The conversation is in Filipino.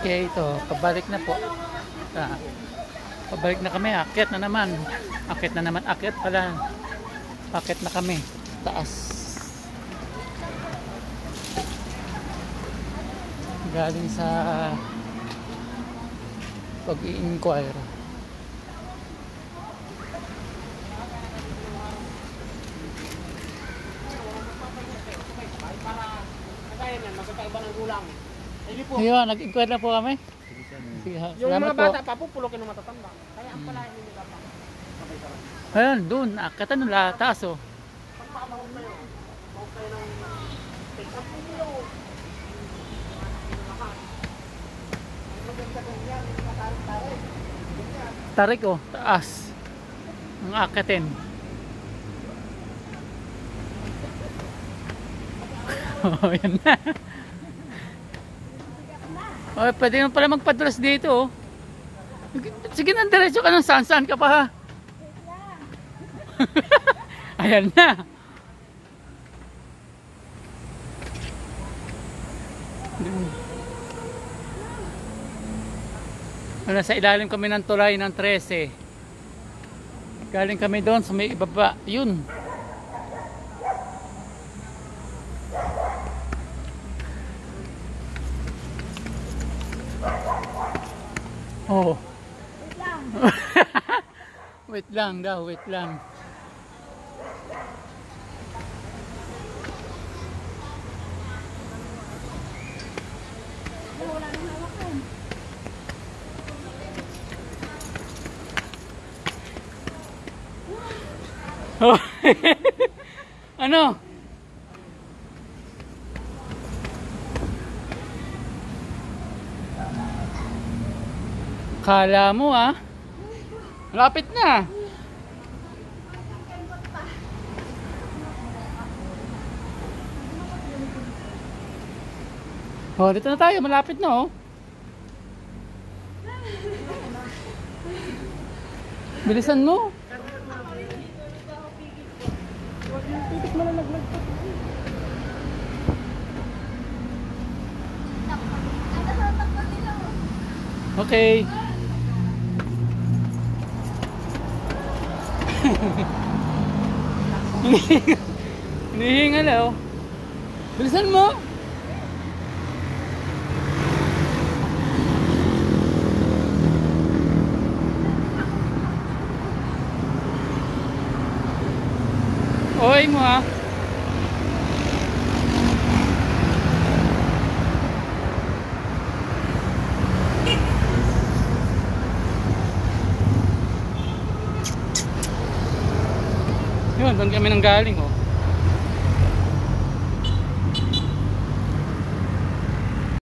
Kaya ito, pabalik na po. Pabalik na kami, akyat na naman. Akyat pala. Akyat na kami, taas. Galing sa pag-i-inquire. Magkakaiba ng gulang. Ayun, nag-inquire na po kami. Yung mga bata pa po, pulo ng matatanda. Kaya ang pala hindi nila pa. Ayun, doon, akyatan nila, taas oh. Pagpapahog na yun. Mahog kayo ng take-up po nyo. Maganda ganyan, tarik-tarik. Tarik oh, taas. Ang akyatin. Oh, yan na. Oh, pwede mo pala magpadulas dito oh. Sige na, diretso ka ng saan ka pa ha. Ayan na. Nasa ilalim kami ng tulay ng 13. Galing kami doon sa may ibaba. Yun. Oh. Wait lang daw, wait lang. Oh. Ano? Kala mo ah. Lapit na. Oh, dito na tayo, malapit na oh. Bilisan mo. Okay. Hinihingal oh. Bilisan mo. Oy mo ah. Yun, doon kami nang galing oh.